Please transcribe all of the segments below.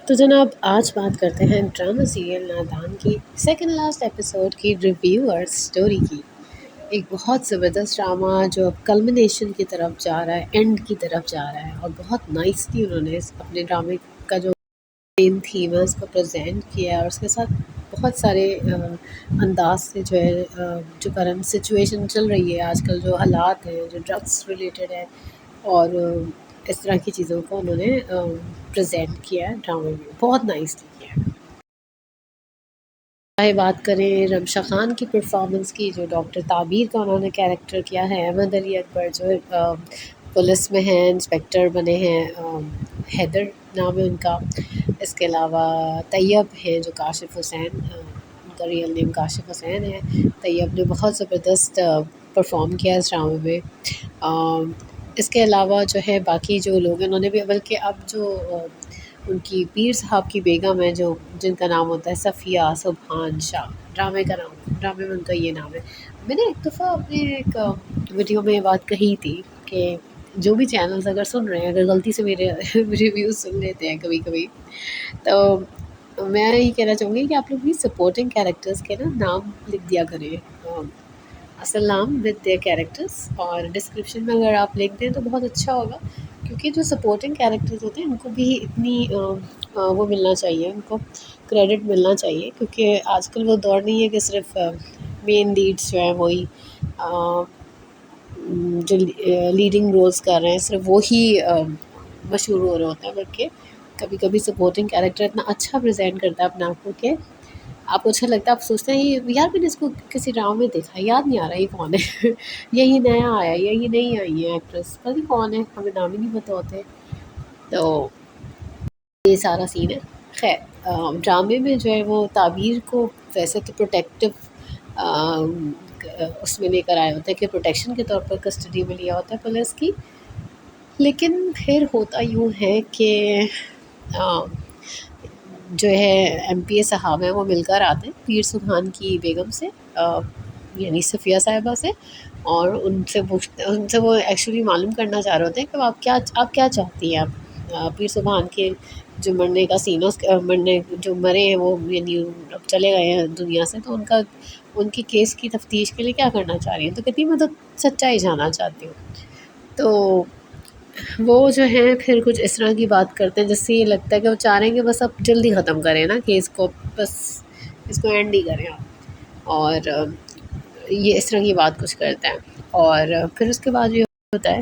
تو جناب آج بات کرتے ہیں ڈرامہ سیریل نادان کی سیکنڈ لاسٹ ایپیسوڈ کی ریویو اور اسٹوری کی۔ ایک بہت زبردست ڈرامہ جو اب کلمنیشن کی طرف جا رہا ہے، اینڈ کی طرف جا رہا ہے، اور بہت نائسلی انہوں نے اپنے ڈرامے کا جو مین تھیم ہے اس کو پریزنٹ کیا ہے، اور اس کے ساتھ بہت سارے انداز سے جو ہے جو کرنٹ سچویشن چل رہی ہے آج کل، جو حالات ہیں، جو ڈرگس ریلیٹڈ ہے، اور اس طرح کی چیزوں کو انہوں نے پریزنٹ کیا ہے ڈرامے میں، بہت نائسلی کیا ہے۔ چاہے بات کریں رمشا خان کی پرفارمنس کی، جو ڈاکٹر تعبیر کا انہوں نے کیریکٹر کیا ہے، احمد علی اکبر جو پولیس میں ہیں، انسپیکٹر بنے ہیں، حیدر نام ہے ان کا، اس کے علاوہ طیب ہیں جو کاشف حسین، ان کا ریئل نیم کاشف حسین ہے۔ طیب نے بہت زبردست پرفارم کیا اس ڈرامے میں۔ اس کے علاوہ جو ہے باقی جو لوگ ہیں انہوں نے بھی، بلکہ اب جو ان کی پیر صاحب کی بیگم ہے، جو جن کا نام ہوتا ہے صفیہ سبحان شاہ، ڈرامے میں ان کا یہ نام ہے۔ میں نے ایک دفعہ اپنے ایک ویڈیو میں یہ بات کہی تھی کہ جو بھی چینلز اگر سن رہے ہیں، اگر غلطی سے میرے ریویوز سن لیتے ہیں کبھی کبھی، تو میں یہ کہنا چاہوں گی کہ آپ لوگ بھی سپورٹنگ کیریکٹرز کے نا نام لکھ دیا کریں، اصل نام ود دیئر کیریکٹرس، اور ڈسکرپشن میں اگر آپ لکھ دیں تو بہت اچھا ہوگا، کیونکہ جو سپورٹنگ کیریکٹرز ہوتے ہیں ان کو بھی اتنی وہ ملنا چاہیے، ان کو کریڈٹ ملنا چاہیے، کیونکہ آج کل وہ دور نہیں ہے کہ صرف مین لیڈس جو ہیں وہی جو لیڈنگ رولز کر رہے ہیں صرف وہی مشہور ہو رہے ہوتے ہیں، بلکہ کبھی کبھی سپورٹنگ کیریکٹر اتنا اچھا پریزنٹ کرتا ہے اپنے آپ کو کہ آپ کو اچھا لگتا ہے، آپ سوچتے ہیں یار میں نے اس کو کسی ڈرامہ میں دیکھا، یاد نہیں آ رہا یہ کون ہے یہی نیا آیا یا یہ نہیں آئی ہے ایکٹریس، پتہ نہیں کون ہے، ہمیں نام ہی نہیں پتہ ہوتے۔ تو یہ سارا سین ہے۔ خیر، ڈرامے میں جو ہے وہ تعبیر کو ویسے تو پروٹیکٹیو اس میں لے کر آئے ہوتے ہیں کہ پروٹیکشن کے طور پر کسٹڈی میں لیا ہوتا ہے پولیس کی، لیکن پھر ہوتا یوں ہے کہ جو ہے ایم پی اے صاحب ہیں وہ مل کر آتے ہیں پیر سبحان کی بیگم سے، یعنی صفیہ صاحبہ سے، اور ان سے وہ ایکچولی معلوم کرنا چاہ رہے ہوتے ہیں کہ آپ کیا چاہتی ہیں، آپ پیر سبحان کے جو مرنے کا سین ہے، جو مرے ہیں وہ یعنی اب چلے گئے ہیں دنیا سے، تو ان کی کیس کی تفتیش کے لیے کیا کرنا چاہ رہی ہیں، تو کہتی میں تو سچائی جاننا چاہتی ہوں۔ تو وہ جو ہیں پھر کچھ اس طرح کی بات کرتے ہیں جس سے یہ لگتا ہے کہ وہ چاہ رہے ہیں کہ بس اب جلدی ختم کریں نا کیس کو، بس اس کو اینڈ ہی کریں آپ، اور یہ اس طرح کی بات کچھ کرتے ہیں، اور پھر اس کے بعد یہ ہوتا ہے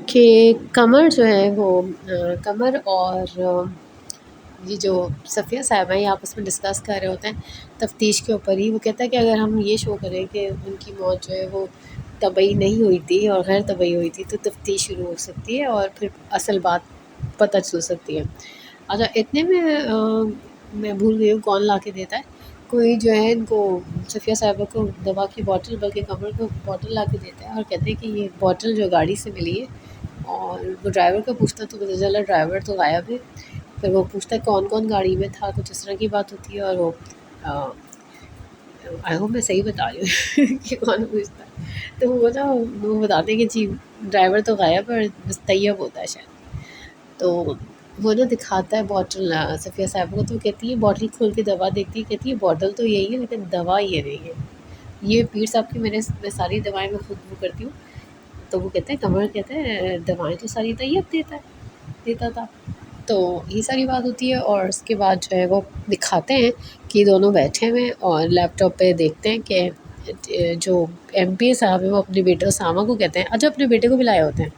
کہ قمر جو ہے وہ قمر اور یہ جو صفیہ صاحبہ ہیں یہ آپس میں ڈسکس کر رہے ہوتے ہیں تفتیش کے اوپر ہی۔ وہ کہتا ہے کہ اگر ہم یہ شو کریں کہ ان کی موت جو ہے وہ طبعی نہیں ہوئی تھی اور غیر طبعی ہوئی تھی، تو تفتیش شروع ہو سکتی ہے اور پھر اصل بات پتہ چل سکتی ہے۔ اچھا، اتنے میں بھول گئی ہوں کون لا کے دیتا ہے، کوئی جو ہے ان کو صفیہ صاحبہ کو دوا کی بوٹل، بلکہ قمر کو بوٹل لا کے دیتا ہے، اور کہتے ہیں کہ یہ بوٹل جو گاڑی سے ملی ہے، اور وہ ڈرائیور کو پوچھتا تو پتہ چلا ڈرائیور تو غائب ہے۔ پھر وہ پوچھتا ہے کون کون گاڑی میں تھا، کچھ اس طرح کی بات ہوتی ہے، اور وہ آئی ہوپ میں صحیح بتا رہی ہوں کہ کون پوچھتا ہے، تو وہ بتاتے ہیں کہ جی ڈرائیور تو غائب ہے اور بس طیب ہوتا ہے شاید، تو وہ نا دکھاتا ہے بوٹل صفیہ صاحب کو، تو کہتی ہے بوٹل کھول کے دوا دیکھتی ہے، کہتی ہے بوٹل تو یہی ہے لیکن دوا یہ نہیں ہے، یہ پیر صاحب کی میں ساری دوائیں میں خود وہ کرتی ہوں۔ تو وہ کہتے ہیں قمر کہتے ہیں دوائیں تو ساری طیب دیتا تھا، تو یہ ساری بات ہوتی ہے، اور اس کے بعد جو ہے وہ دکھاتے ہیں کہ دونوں بیٹھے ہوئے اور لیپ ٹاپ پہ دیکھتے ہیں کہ جو ایم پی اے صاحب ہیں وہ اپنے بیٹے اسامہ کو کہتے ہیں، اچھا اپنے بیٹے کو بلائے ہوتے ہیں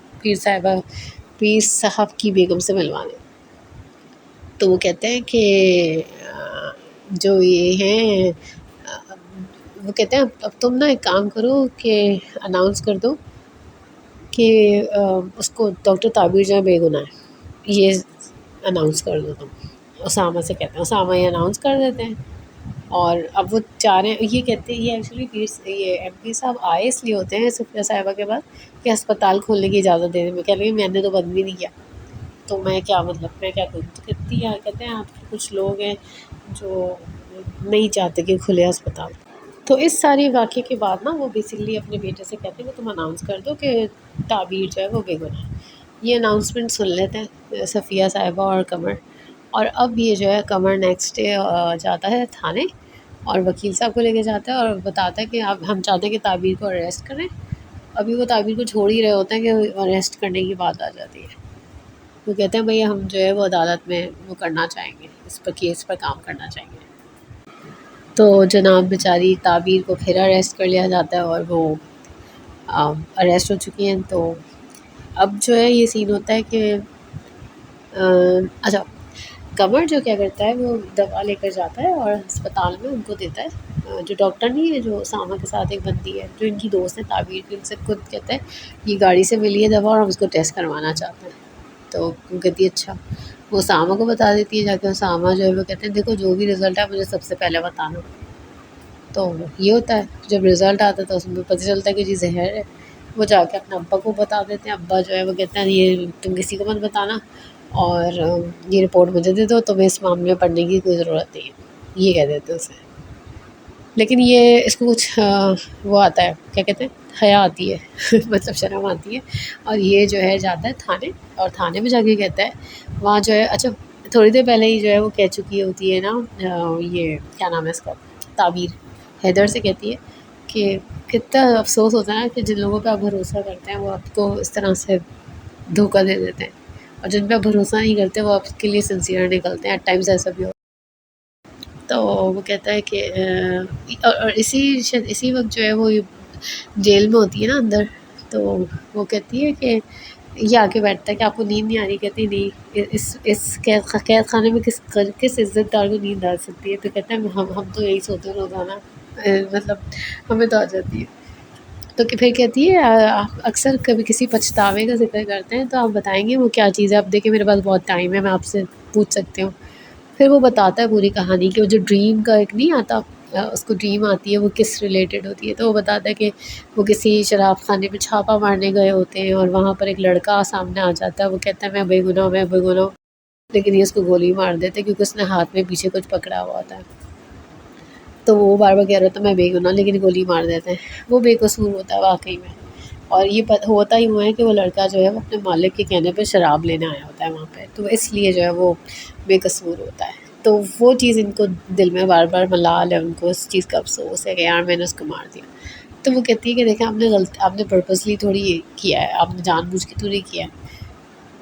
پیر صاحب کی بیگم سے ملوانے، تو وہ کہتے ہیں کہ جو یہ ہیں وہ کہتے ہیں اب تم نا ایک کام کرو کہ اناؤنس کر دو کہ اس کو ڈاکٹر تعبیر جو ہے بے گناہ ہے، یہ اناؤنس کر دو تم، اسامہ سے کہتے ہیں، اسامہ یہ اناؤنس کر دیتے ہیں، اور اب وہ چاہ رہے ہیں، یہ کہتے ہیں یہ ایکچولی یہ ایم پی صاحب آئے اس لیے ہوتے ہیں صفیہ صاحبہ کے بعد کہ ہسپتال کھولنے کی اجازت دے دیں، میں کہہ رہی ہوں میں نے تو بند بھی نہیں کیا، تو میں کیا کروں، تو کہتے ہیں آپ کے کچھ لوگ ہیں جو نہیں چاہتے کہ کھلے ہسپتال، تو اس سارے واقعے کے بعد نا وہ بیسیکلی اپنے بیٹے سے کہتے ہیں کہ تم اناؤنس کر دو کہ تعبیر جو ہے وہ بے گناہ ہے۔ یہ اناؤنسمنٹ سن لیتے ہیں صفیہ صاحبہ اور قمر، اور اب یہ جو ہے قمر نیکسٹ ڈے جاتا ہے تھانے، اور وکیل صاحب کو لے کے جاتا ہے اور بتاتا ہے کہ اب ہم چاہتے ہیں کہ تعبیر کو اریسٹ کریں۔ ابھی وہ تعبیر کو چھوڑ ہی رہے ہوتے ہیں کہ اریسٹ کرنے کی بات آ جاتی ہے۔ وہ کہتے ہیں بھئی ہم جو ہے وہ عدالت میں وہ کرنا چاہیں گے، اس پر کیس پر کام کرنا چاہیں گے۔ تو جناب بیچاری تعبیر کو پھر اریسٹ کر لیا جاتا ہے، اور وہ اریسٹ ہو چکی ہیں۔ تو اب جو ہے یہ سین ہوتا ہے کہ اچھا، قمر جو کیا کرتا ہے وہ دوا لے کر جاتا ہے اور ہسپتال میں ان کو دیتا ہے۔ جو ڈاکٹر نہیں ہے، جو اسامہ کے ساتھ ایک بندی ہے جو ان کی دوست ہے تعبیر کی، ان سے خود کہتا ہے یہ گاڑی سے ملی ہے دوا اور ہم اس کو ٹیسٹ کروانا چاہتے ہیں۔ تو وہ کہتی ہے اچھا، وہ اسامہ کو بتا دیتی ہے جا کے۔ اسامہ جو ہے وہ کہتے ہیں دیکھو جو بھی رزلٹ ہے مجھے سب سے پہلے بتانا۔ تو یہ ہوتا ہے جب رزلٹ آتا ہے تو اس میں پتہ چلتا ہے کہ جی زہر ہے۔ وہ جا کے اپنے ابا کو بتا دیتے ہیں۔ ابا جو ہے وہ کہتے ہیں یہ تم کسی کو مت بتانا، اور یہ رپورٹ مجھے دے دو، تمہیں اس معاملے میں پڑھنے کی کوئی ضرورت نہیں ہے، یہ کہہ دیتے ہیں اسے۔ لیکن یہ اس کو کچھ وہ آتا ہے، کیا کہتے ہیں، حیا آتی ہے مطلب شرم آتی ہے، اور یہ جو ہے جاتا ہے تھانے، اور تھانے میں جا کے کہتا ہے وہاں جو ہے اچھا تھوڑی دیر پہلے ہی جو ہے وہ کہہ چکی ہوتی ہے نا، یہ کیا نام ہے اس کا، تعبیر حیدر سے کہتی ہے کہ کتنا افسوس ہوتا ہے نا کہ جن لوگوں پہ آپ بھروسہ کرتے ہیں وہ آپ کو اس طرح سے دھوکہ دے دیتے ہیں، اور جن پہ آپ بھروسہ نہیں کرتے وہ آپ کے لیے سنسیئر نکلتے ہیں۔ ایٹ ٹائمز ایسا بھی ہو۔ تو وہ کہتا ہے کہ اور اسی وقت جو ہے وہ جیل میں ہوتی ہے نا اندر، تو وہ کہتی ہے کہ یہ آ کے بیٹھتا ہے کہ آپ کو نیند نہیں آ رہی؟ کہتی نہیں، اس قید خانے میں کس عزت دار کو نیند آ سکتی ہے؟ تو کہتا ہے ہم تو یہی سوتے ہیں روزانہ، مطلب ہمیں تو آ جاتی ہے۔ تو کہ پھر کہتی ہے آپ اکثر کبھی کسی پچھتاوے کا ذکر کرتے ہیں تو آپ بتائیں گے وہ کیا چیز ہے؟ آپ دیکھیں میرے پاس بہت ٹائم ہے، میں آپ سے پوچھ سکتی ہوں۔ پھر وہ بتاتا ہے پوری کہانی کہ وہ جو ڈریم کا ایک نہیں آتا، اس کو ڈریم آتی ہے وہ کس ریلیٹڈ ہوتی ہے۔ تو وہ بتاتا ہے کہ وہ کسی شراب خانے میں چھاپا مارنے گئے ہوتے ہیں، اور وہاں پر ایک لڑکا سامنے آ جاتا ہے، وہ کہتا ہے میں بے گناہ ہوں، میں بے گناہ ہوں، لیکن یہ اس کو گولی مار دیتے کیونکہ اس نے ہاتھ میں پیچھے کچھ پکڑا ہوا ہوتا ہے۔ تو وہ بار بار کہہ رہا تھا میں بے گناہ، لیکن گولی مار دیتے ہیں۔ وہ بے قصور ہوتا ہے واقعی میں، اور یہ ہوتا ہی ہوا ہے کہ وہ لڑکا جو ہے وہ اپنے مالک کے کہنے پہ شراب لینے آیا ہوتا ہے وہاں پہ، تو اس لیے جو ہے وہ بے قصور ہوتا ہے۔ تو وہ چیز ان کو دل میں بار بار ملال ہے، ان کو اس چیز کا افسوس ہے کہ یار میں نے اس کو مار دیا۔ تو وہ کہتی ہے کہ دیکھیں آپ نے پرپسلی تھوڑی یہ کیا ہے، آپ نے جان بوجھ کے تھوڑی کیا ہے۔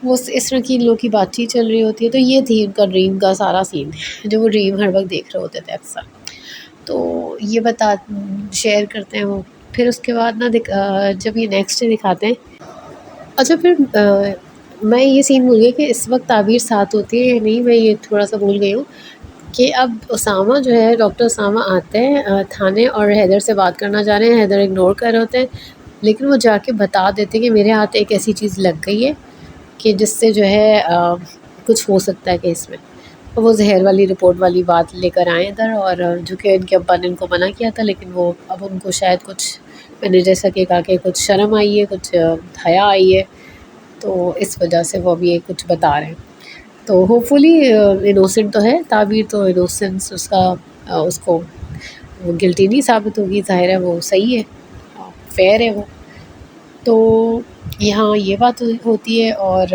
وہ اس طرح کی ان لوگوں کی بات چیت چل رہی ہوتی ہے۔ تو یہ تھی ان کا ڈریم کا سارا سین جو وہ ڈریم ہر وقت دیکھ رہے ہوتے تھے اکثر۔ تو یہ شیئر کرتے ہیں وہ۔ پھر اس کے بعد نا جب یہ نیکسٹ ڈے دکھاتے ہیں، اچھا پھر میں یہ سین بھول گئی کہ اس وقت تعبیر ساتھ ہوتی ہے یا نہیں، میں یہ تھوڑا سا بھول گئی ہوں کہ اب اسامہ جو ہے ڈاکٹر اسامہ آتے ہیں تھانے، اور حیدر سے بات کرنا چاہ رہے ہیں، حیدر اگنور کر رہے ہوتے ہیں، لیکن وہ جا کے بتا دیتے ہیں کہ میرے ہاتھ ایک ایسی چیز لگ گئی ہے کہ جس سے جو ہے کچھ ہو سکتا ہے کیس میں۔ وہ زہر والی رپورٹ والی بات لے کر آئے ادھر، اور جو کہ ان کے ابا نے ان کو منع کیا تھا، لیکن وہ اب ان کو شاید کچھ، میں نے جیسا کہ کہا کہ کچھ شرم آئی ہے، کچھ حیا آئی ہے، تو اس وجہ سے وہ ابھی یہ کچھ بتا رہے ہیں۔ تو ہوپ فلی انوسنٹ تو ہے تعبیر، تو انوسنس اس کا اس کو وہ گلٹی نہیں ثابت ہوگی، ظاہر ہے وہ صحیح ہے، فیئر ہے وہ۔ تو یہاں یہ بات ہوتی ہے، اور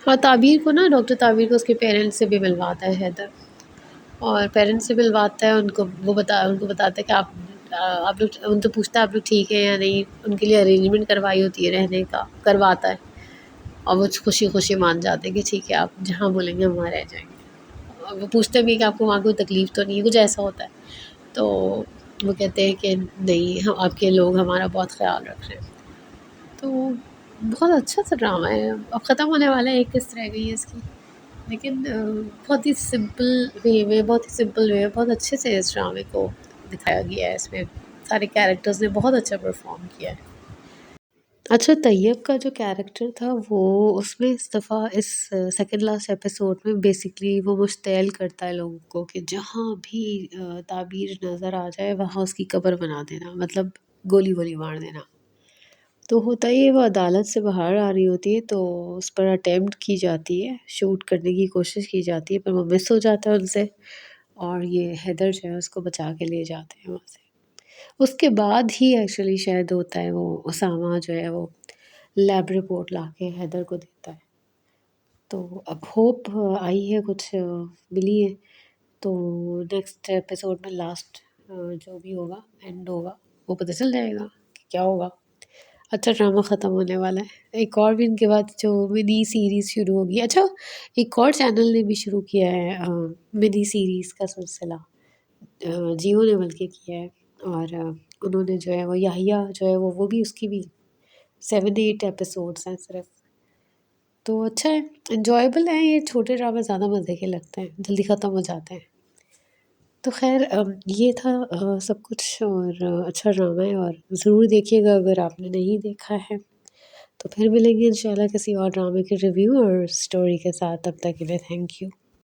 ہاں تعبیر کو نا، ڈاکٹر تعبیر کو اس کے پیرنٹس سے بھی ملواتا ہے حیدر، اور پیرنٹس سے ملواتا ہے ان کو، ان کو بتاتا ہے کہ آپ لوگ، ان تو پوچھتا ہے آپ لوگ ٹھیک ہیں یا نہیں، ان کے لیے ارینجمنٹ کروائی ہوتی ہے رہنے کا، کرواتا ہے، اور وہ خوشی خوشی مان جاتے ہیں کہ ٹھیک ہے آپ جہاں بولیں گے ہم وہاں رہ جائیں گے۔ اور وہ پوچھتے بھی کہ آپ کو وہاں کوئی تکلیف تو نہیں ہے، کچھ ایسا ہوتا ہے، تو وہ کہتے ہیں کہ نہیں، ہم آپ کے لوگ ہمارا بہت خیال رکھ رہے ہیں۔ تو بہت اچھا سا ڈرامہ ہے، اب ختم ہونے والا ہے، ایک قسط رہ گئی ہے اس کی، لیکن بہت ہی سمپل وے میں، بہت ہی سمپل وے میں بہت اچھے سے اس ڈرامے کو دکھایا گیا ہے۔ اس میں سارے کیریکٹرز نے بہت اچھا پرفارم کیا ہے۔ اچھا طیب کا جو کیریکٹر تھا وہ اس میں اس دفعہ اس سیکنڈ لاسٹ ایپیسوڈ میں بیسکلی وہ مشتعل کرتا ہے لوگوں کو کہ جہاں بھی تعبیر نظر آ جائے وہاں اس کی قبر بنا دینا، مطلب گولی وولی مار دینا۔ تو ہوتا ہی ہے وہ عدالت سے باہر آ رہی ہوتی ہے، تو اس پر اٹیمپٹ کی جاتی ہے، شوٹ کرنے کی کوشش کی جاتی ہے، پر وہ مس ہو جاتا ہے ان سے، اور یہ حیدر جو ہے اس کو بچا کے لے جاتے ہیں وہاں سے۔ اس کے بعد ہی ایکچولی شاید ہوتا ہے وہ اسامہ جو ہے وہ لیب رپورٹ لا کے حیدر کو دیتا ہے۔ تو اب ہوپ آئی ہے، کچھ ملی ہے، تو نیکسٹ ایپیسوڈ میں لاسٹ جو بھی ہوگا اینڈ ہوگا وہ پتہ چل جائے گا کہ کیا ہوگا. اچھا ڈرامہ ختم ہونے والا ہے. ایک اور بھی ان کے بعد جو منی سیریز شروع ہوگی. اچھا ایک اور چینل نے بھی شروع کیا ہے منی سیریز کا سلسلہ، جیو نے بلکہ کیا ہے، اور انہوں نے جو ہے وہ یحییٰ جو ہے وہ بھی اس کی بھی 7-8 ایپیسوڈس ہیں صرف. تو اچھا ہے، انجوائبل ہیں یہ چھوٹے ڈرامے، زیادہ مزے کے لگتے ہیں، جلدی ختم ہو جاتے ہیں. تو خیر یہ تھا سب کچھ، اور اچھا ڈرامہ ہے اور ضرور دیکھیے گا اگر آپ نے نہیں دیکھا ہے. تو پھر ملیں گے انشاءاللہ کسی اور ڈرامے کے ریویو اور اسٹوری کے ساتھ. تب تک کے لیے تھینک یو.